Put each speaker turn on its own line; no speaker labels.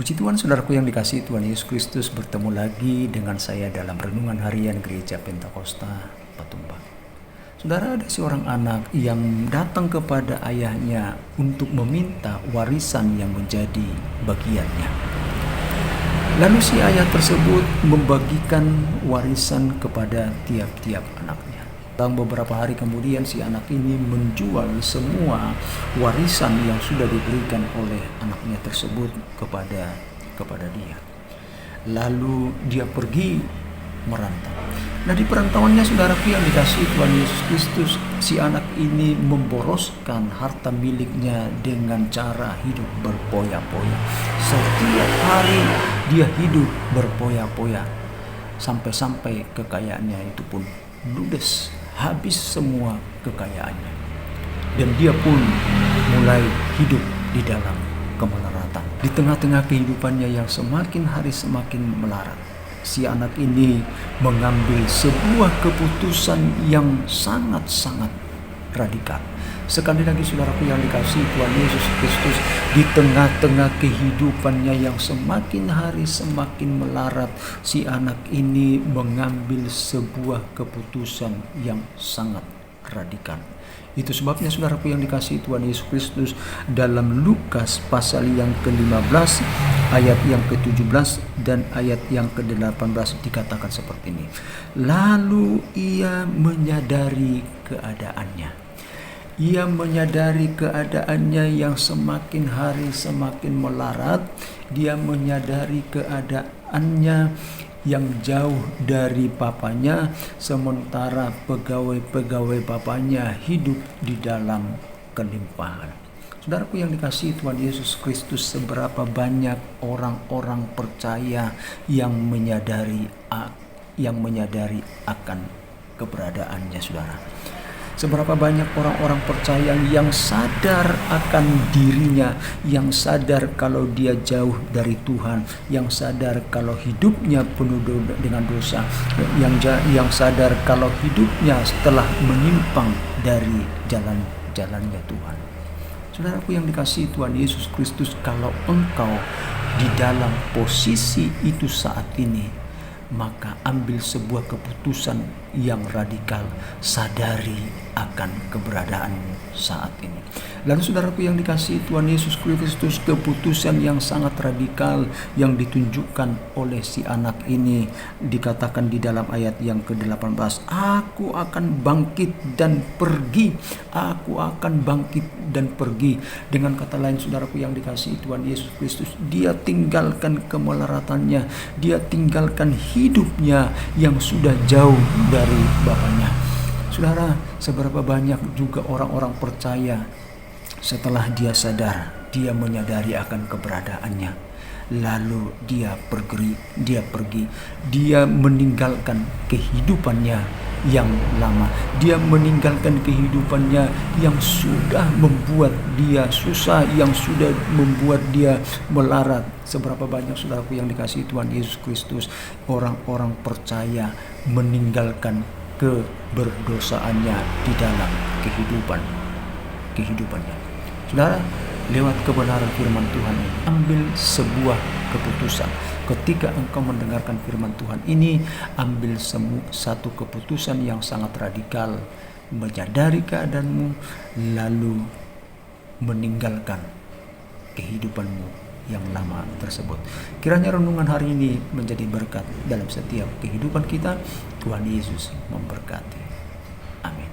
Puji Tuhan, saudaraku yang dikasihi Tuhan Yesus Kristus, bertemu lagi dengan saya dalam renungan harian Gereja Pentakosta Patumbak. Saudara, ada seorang anak yang datang kepada ayahnya untuk meminta warisan yang menjadi bagiannya. Lalu si ayah tersebut membagikan warisan kepada tiap-tiap anaknya. Dalam beberapa hari kemudian si anak ini menjual semua warisan yang sudah diberikan oleh anaknya tersebut kepada dia. Lalu dia pergi merantau. Nah, di perantauannya, saudaraku yang dikasihi Tuhan Yesus Kristus, si anak ini memboroskan harta miliknya dengan cara hidup berpoya-poya. Setiap hari dia hidup berpoya-poya, sampai-sampai kekayaannya itu pun ludes, habis semua kekayaannya. Dan dia pun mulai hidup di dalam kemelaratan. Di tengah-tengah kehidupannya yang semakin hari semakin melarat, si anak ini mengambil sebuah keputusan yang sangat-sangat radikal. Sekali lagi, saudaraku yang dikasihi Tuhan Yesus Kristus, di tengah-tengah kehidupannya yang semakin hari semakin melarat, si anak ini mengambil sebuah keputusan yang sangat radikal. Itu sebabnya, saudaraku yang dikasihi Tuhan Yesus Kristus, dalam Lukas pasal yang ke-15 ayat yang ke-17 dan ayat yang ke-18 dikatakan seperti ini. Lalu ia menyadari keadaannya. Ia menyadari keadaannya yang semakin hari semakin melarat. Dia menyadari keadaannya yang jauh dari bapaknya, sementara pegawai-pegawai bapaknya hidup di dalam kelimpahan. Saudaraku yang dikasihi Tuhan Yesus Kristus, seberapa banyak orang-orang percaya yang menyadari akan keberadaannya, saudara. Seberapa banyak orang-orang percaya yang sadar akan dirinya, yang sadar kalau dia jauh dari Tuhan, yang sadar kalau hidupnya penuh dengan dosa, yang sadar kalau hidupnya telah menyimpang dari jalan-jalannya Tuhan. Saudaraku yang dikasihi Tuhan Yesus Kristus, kalau engkau di dalam posisi itu saat ini, maka ambil sebuah keputusan yang radikal, sadari akan keberadaanmu saat ini. Lalu, saudaraku yang dikasihi Tuhan Yesus Kristus, keputusan yang sangat radikal yang ditunjukkan oleh si anak ini dikatakan di dalam ayat yang ke-18, aku akan bangkit dan pergi. Aku akan bangkit dan pergi. Dengan kata lain, saudaraku yang dikasihi Tuhan Yesus Kristus, dia tinggalkan kemelaratannya, dia tinggalkan hidupnya yang sudah jauh dari bapaknya. Saudara, seberapa banyak juga orang-orang percaya setelah dia sadar, dia menyadari akan keberadaannya, lalu dia pergi, dia meninggalkan kehidupannya yang lama, dia meninggalkan kehidupannya yang sudah membuat dia susah, yang sudah membuat dia melarat. Seberapa banyak, saudaraku yang dikasihi Tuhan Yesus Kristus, orang-orang percaya meninggalkan keberdosaannya di dalam kehidupannya. Saudara, lewat kebenaran firman Tuhan ini, ambil sebuah keputusan. Ketika engkau mendengarkan firman Tuhan ini, ambil satu keputusan yang sangat radikal, menyadari keadaanmu, lalu meninggalkan kehidupanmu yang lama tersebut. Kiranya renungan hari ini menjadi berkat dalam setiap kehidupan kita. Tuhan Yesus memberkati. Amin.